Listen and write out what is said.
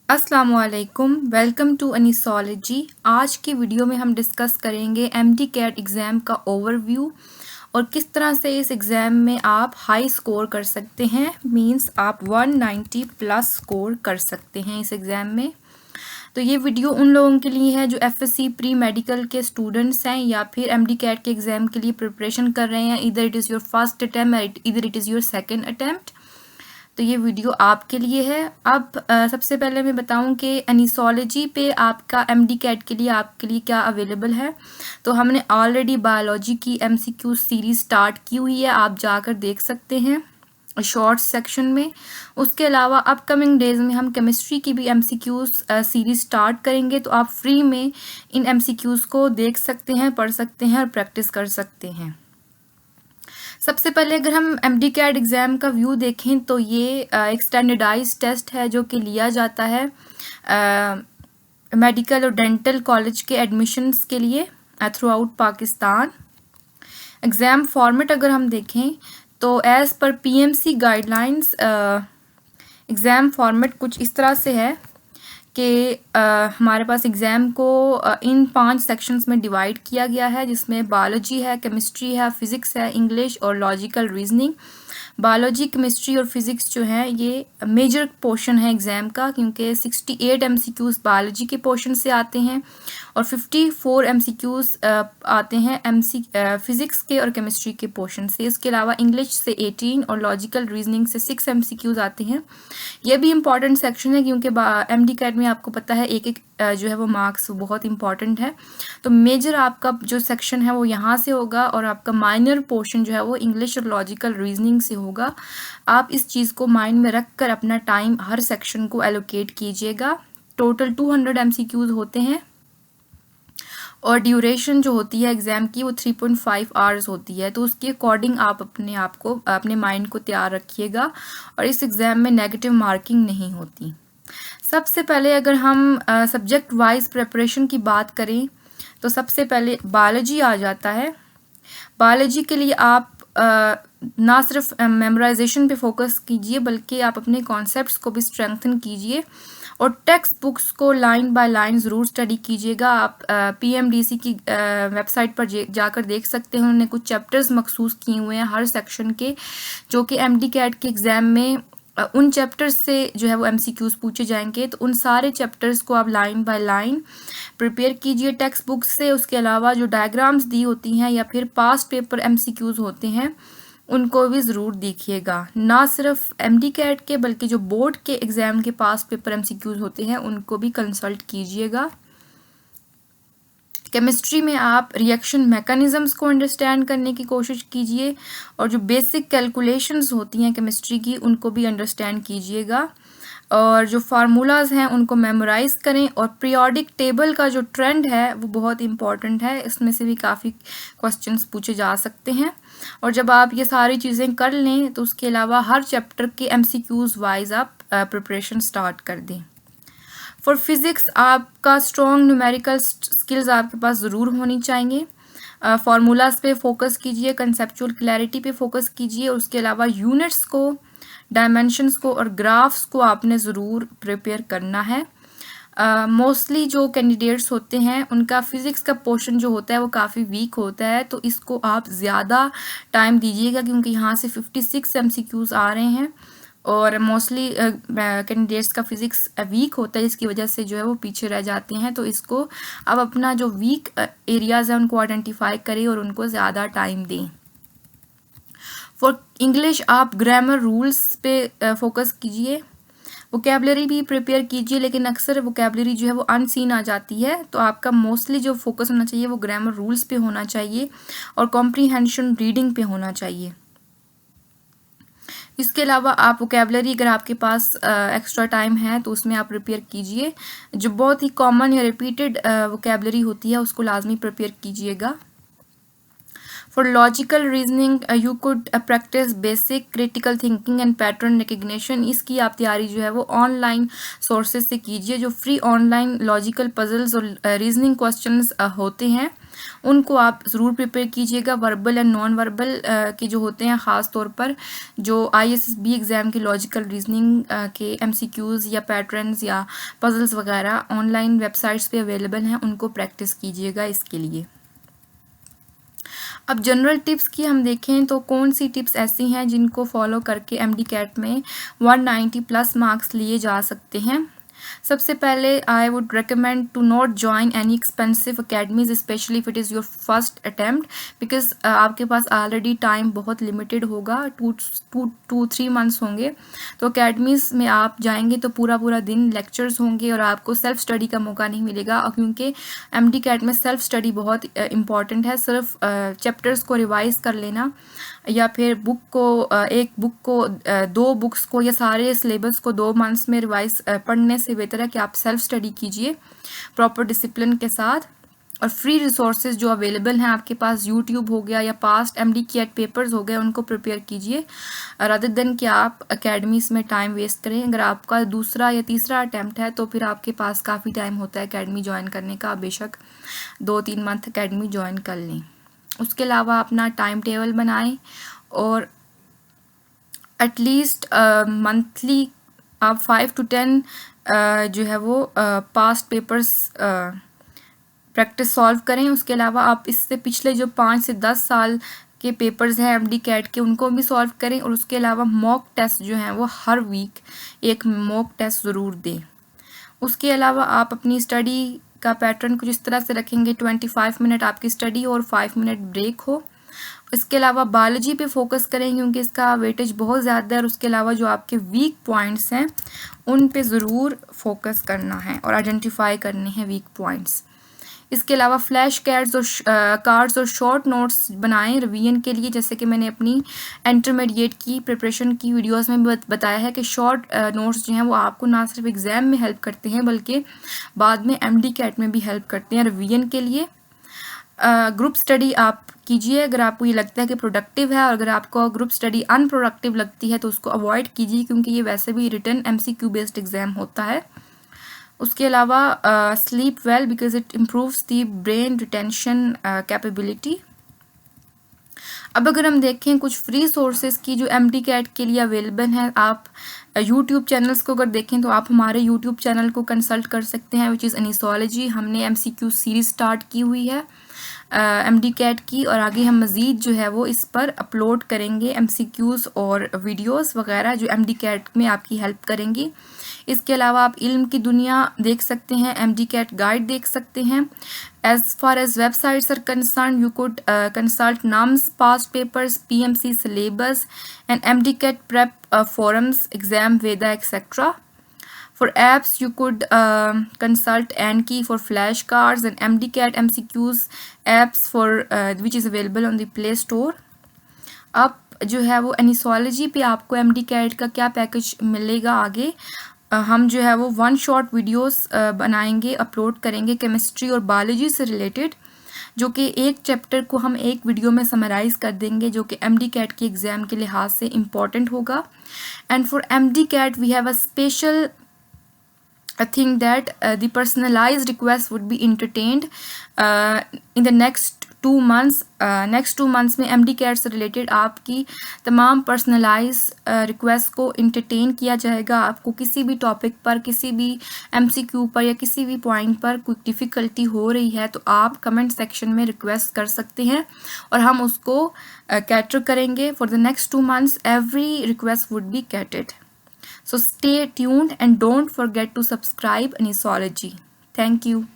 अस्सलाम वालेकुम, welcome to अनिसोलॉजी। आज की वीडियो में हम डिस्कस करेंगे एमडी कैट एग्ज़ाम का ओवरव्यू और किस तरह से इस एग्ज़ाम में आप हाई स्कोर कर सकते हैं। मींस आप 190 प्लस स्कोर कर सकते हैं इस एग्ज़ाम में। तो ये वीडियो उन लोगों के लिए है जो एफएससी प्री मेडिकल के स्टूडेंट्स हैं या फिर एमडी कैट के एग्ज़ाम के लिए प्रिपरेशन कर रहे हैं। इधर it is your first attempt, इधर it is your second attempt. तो ये वीडियो आपके लिए है। अब सबसे पहले मैं बताऊं कि एनिसोलॉजी पे आपका एमडी कैट के लिए आपके लिए क्या अवेलेबल है। तो हमने ऑलरेडी बायोलॉजी की एमसीक्यू सीरीज स्टार्ट की हुई है, आप जाकर देख सकते हैं शॉर्ट सेक्शन में। उसके अलावा अपकमिंग डेज में हम केमिस्ट्री की भी एमसीक्यूज सीरीज स्टार्ट करेंगे, तो आप फ्री में इन एमसीक्यूज को देख सकते हैं, पढ़ सकते हैं और प्रैक्टिस कर सकते हैं। सबसे पहले अगर हम एमडी कैट एग्ज़ाम का व्यू देखें तो ये एक स्टैंडर्डाइज टेस्ट है जो कि लिया जाता है मेडिकल और डेंटल कॉलेज के एडमिशन्स के लिए through out Pakistan. Exam format अगर हम देखें तो as per PMC guidelines exam format कुछ इस तरह से है कि हमारे पास एग्ज़ाम को इन 5 सेक्शंस में डिवाइड किया गया है, जिसमें बायोलॉजी है, केमिस्ट्री है, फिज़िक्स है, इंग्लिश और लॉजिकल रीजनिंग। बायोलॉजी, केमिस्ट्री और फिज़िक्स जो है ये मेजर पोर्शन है एग्ज़ाम का, क्योंकि 68 एमसीक्यूज़ बायोलॉजी के पोर्शन से आते हैं और 54 एमसीक्यूज़ आते हैं फिज़िक्स के और केमिस्ट्री के पोर्शन से। इसके अलावा इंग्लिश से 18 और लॉजिकल रीजनिंग से 6 एमसीक्यूज़ आते हैं। ये भी इम्पॉर्टेंट सेक्शन है क्योंकि एमडी कैट में आपको पता है एक एक जो है वो मार्क्स बहुत इंपॉर्टेंट है। तो मेजर आपका जो सेक्शन है वो यहाँ से होगा और आपका माइनर पोर्शन जो है वो इंग्लिश और लॉजिकल रीजनिंग से होगा। आप इस चीज़ को माइंड में रख कर अपना टाइम हर सेक्शन को एलोकेट कीजिएगा। टोटल 200 एमसीक्यूज़ होते हैं और ड्यूरेशन जो होती है एग्ज़ाम की वो 3.5 आवर्स होती है। तो उसके अकॉर्डिंग आप अपने माइंड को तैयार रखिएगा और इस एग्ज़ाम में नेगेटिव मार्किंग नहीं होती। सबसे पहले अगर हम सब्जेक्ट वाइज प्रिपरेशन की बात करें तो सबसे पहले बायोलॉजी आ जाता है। बायोलॉजी के लिए आप ना सिर्फ मेमोराइजेशन पे फोकस कीजिए बल्कि आप अपने कॉन्सेप्ट्स को भी स्ट्रेंथन कीजिए और टेक्स्ट बुक्स को लाइन बाय लाइन ज़रूर स्टडी कीजिएगा। आप पीएमडीसी की वेबसाइट पर जाकर देख सकते हैं, उन्होंने कुछ चैप्टर्स मखसूस किए हुए हैं हर सेक्शन के, जो कि एमडी कैट के एग्ज़ाम में उन चैप्टर्स से जो है वो एमसीक्यूज़ पूछे जाएंगे। तो उन सारे चैप्टर्स को आप लाइन बाय लाइन प्रिपेयर कीजिए टेक्स्ट बुक से। उसके अलावा जो डायग्राम्स दी होती हैं या फिर पास्ट पेपर एमसीक्यूज़ होते हैं उनको भी ज़रूर देखिएगा। ना सिर्फ एमडी कैट के बल्कि जो बोर्ड के एग्ज़ाम के पास्ट पेपर एमसीक्यूज़ होते हैं उनको भी कंसल्ट कीजिएगा। केमिस्ट्री में आप रिएक्शन मैकेनिज़म्स को अंडरस्टैंड करने की कोशिश कीजिए और जो बेसिक कैलकुलेशंस होती हैं केमिस्ट्री की उनको भी अंडरस्टैंड कीजिएगा और जो फार्मूलाज हैं उनको मेमोराइज करें। और पीरियोडिक टेबल का जो ट्रेंड है वो बहुत इंपॉर्टेंट है, इसमें से भी काफ़ी क्वेश्चंस पूछे जा सकते हैं। और जब आप ये सारी चीज़ें कर लें तो उसके अलावा हर चैप्टर के एमसीक्यूज़ वाइज आप प्रिपरेशन स्टार्ट कर दें। फॉर फिज़िक्स आपका स्ट्रॉन्ग न्यूमेरिकल स्किल्स आपके पास ज़रूर होनी चाहिए। फार्मूलाज पे फोकस कीजिए, कंसेप्चुअल क्लैरिटी पे फोकस कीजिए और उसके अलावा यूनिट्स को, डायमेंशंस को और ग्राफ्स को आपने ज़रूर प्रिपेयर करना है। मोस्टली जो कैंडिडेट्स होते हैं उनका फ़िज़िक्स का पोर्शन जो होता है वो काफ़ी वीक होता है, तो इसको आप ज़्यादा टाइम दीजिएगा क्योंकि यहाँ से 56 एमसीक्यूज़ आ रहे हैं और मोस्टली कैंडिडेट्स का फ़िज़िक्स वीक होता है, जिसकी वजह से जो है वो पीछे रह जाते हैं। तो इसको अब अपना जो वीक एरियाज़ हैं उनको आइडेंटिफाई करें और उनको ज़्यादा टाइम दें। फॉर इंग्लिश आप ग्रामर रूल्स पे फोकस कीजिए, वोकेबलरी भी प्रिपेयर कीजिए, लेकिन अक्सर वोकेबलरी जो है वो अनसीन आ जाती है। तो आपका मोस्टली जो फोकस होना चाहिए वो ग्रामर रूल्स पे होना चाहिए और कॉम्प्रीहेंशन रीडिंग पे होना चाहिए। इसके अलावा आप वोकेबलरी अगर आपके पास एक्स्ट्रा टाइम है तो उसमें आप प्रिपेयर कीजिए। जो बहुत ही कॉमन या रिपीटेड वोकेबलरी होती है उसको लाजमी प्रिपेयर कीजिएगा। For logical reasoning you could practice basic critical thinking and pattern recognition. इसकी आप तैयारी जो है वो ऑनलाइन सोर्सेज से कीजिए। जो फ्री ऑनलाइन लॉजिकल पजल्स और रीजनिंग क्वेश्चंस होते हैं उनको आप ज़रूर प्रिपेयर कीजिएगा। वर्बल एंड नॉन वर्बल के जो होते हैं, ख़ास तौर पर जो ISSB एग्ज़ाम के लॉजिकल रीजनिंग के MCQs या पैटर्न्स या पजल्स वगैरह ऑनलाइन वेबसाइट्स पे अवेलेबल हैं, उनको प्रैक्टिस कीजिएगा इसके लिए। अब जनरल टिप्स की हम देखें तो कौन सी टिप्स ऐसी हैं जिनको फॉलो करके MD कैट में 190 प्लस मार्क्स लिए जा सकते हैं। सबसे पहले I would recommend to not join any expensive academies, specially if it is your first attempt, because आपके पास ऑलरेडी टाइम बहुत लिमिटेड होगा, 2-3 मंथ्स होंगे। तो अकेडमीज़ में आप जाएंगे तो पूरा दिन लेक्चर्स होंगे और आपको सेल्फ स्टडी का मौका नहीं मिलेगा, क्योंकि MD कैट में सेल्फ स्टडी बहुत इम्पॉर्टेंट है। सिर्फ चैप्टर्स को रिवाइज कर लेना या फिर एक बुक को 2 बुक्स को या सारे सिलेबस को 2 मंथ्स में रिवाइज पढ़ने से बेहतर है कि आप सेल्फ स्टडी कीजिए प्रॉपर डिसिप्लिन के साथ। और फ्री रिसोर्सेज जो अवेलेबल हैं आपके पास, यूट्यूब हो गया या पास्ट MD कैट पेपर्स हो गए, उनको प्रिपेयर कीजिए रादर देन कि आप अकेडमीज़ में टाइम वेस्ट करें। अगर आपका दूसरा या तीसरा अटैम्प्ट है तो फिर आपके पास काफ़ी टाइम होता है अकेडमी ज्वाइन करने का, बेशक 2-3 मंथ अकेडमी ज्वाइन कर लें। उसके अलावा अपना टाइम टेबल बनाएं और एटलीस्ट मंथली आप 5 to 10 जो है वो पास्ट पेपर्स प्रैक्टिस सॉल्व करें। उसके अलावा आप इससे पिछले जो 5 से 10 साल के पेपर्स हैं MD कैट के, उनको भी सॉल्व करें। और उसके अलावा मॉक टेस्ट जो हैं वो हर वीक एक मॉक टेस्ट ज़रूर दें। उसके अलावा आप अपनी स्टडी का पैटर्न कुछ इस तरह से रखेंगे, 25 मिनट आपकी स्टडी और 5 मिनट ब्रेक हो। इसके अलावा बायोलॉजी पे फोकस करें क्योंकि इसका वेटेज बहुत ज़्यादा है। और उसके अलावा जो आपके वीक पॉइंट्स हैं उन पे ज़रूर फोकस करना है और आइडेंटिफाई करने हैं वीक पॉइंट्स। इसके अलावा फ्लैश कार्ड्स और शॉर्ट नोट्स बनाएं रिवीजन के लिए, जैसे कि मैंने अपनी इंटरमीडिएट की प्रिपरेशन की वीडियोस में बताया है कि शॉर्ट नोट्स जो हैं वो आपको ना सिर्फ एग्ज़ाम में हेल्प करते हैं बल्कि बाद में MD कैट में भी हेल्प करते हैं रिवीजन के लिए। ग्रुप स्टडी आप कीजिए अगर आपको ये लगता है कि प्रोडक्टिव है, और अगर आपको ग्रुप स्टडी अनप्रोडक्टिव लगती है तो उसको अवॉइड कीजिए क्योंकि ये वैसे भी रिटन MCQ बेस्ड एग्ज़ाम होता है। उसके अलावा sleep well because it improves the brain retention capability. अब अगर हम देखें कुछ फ्री सोर्सेज की जो MD कैट के लिए अवेलेबल हैं, आप यूट्यूब चैनल्स को अगर देखें तो आप हमारे यूट्यूब चैनल को कंसल्ट कर सकते हैं, विच इज़ अनीसोलॉजी। हमने MCQ सीरीज स्टार्ट की हुई है MD कैट की, और आगे हम मज़ीद जो है वो इस पर अपलोड करेंगे MCQs और वीडियोस वगैरह जो MD कैट में आपकी हेल्प करेंगी। इसके अलावा आप इल्म की दुनिया देख सकते हैं, MD कैट गाइड देख सकते हैं। As far as websites are concern, you could consult NUMS past papers, PMC syllabus and MD cat prep forums, exam Veda etc. For apps, you could consult Anki for flashcards and MD cat MCQs apps for which is available on the Play Store. अब जो है वो एनिसोलॉजी पे आपको MD cat का क्या package मिलेगा आगे, हम जो है वो 1 शॉट वीडियोस बनाएंगे, अपलोड करेंगे केमिस्ट्री और बायोलॉजी से रिलेटेड, जो कि एक चैप्टर को हम एक वीडियो में समराइज कर देंगे, जो कि MD कैट के एग्ज़ाम के लिहाज से इम्पॉर्टेंट होगा। And for MD cat we have a special I think that the personalized request would be entertained in the next 2 months. Next 2 months में MD कैट से रिलेटेड आपकी तमाम पर्सनलाइज रिक्वेस्ट को इंटरटेन किया जाएगा। आपको किसी भी टॉपिक पर, किसी भी MCQ पर या किसी भी पॉइंट पर कोई डिफ़िकल्टी हो रही है तो आप कमेंट सेक्शन में रिक्वेस्ट कर सकते हैं और हम उसको कैटर करेंगे। For the next 2 months every request would be catered. So stay tuned and don't forget to subscribe Anisology. Thank you.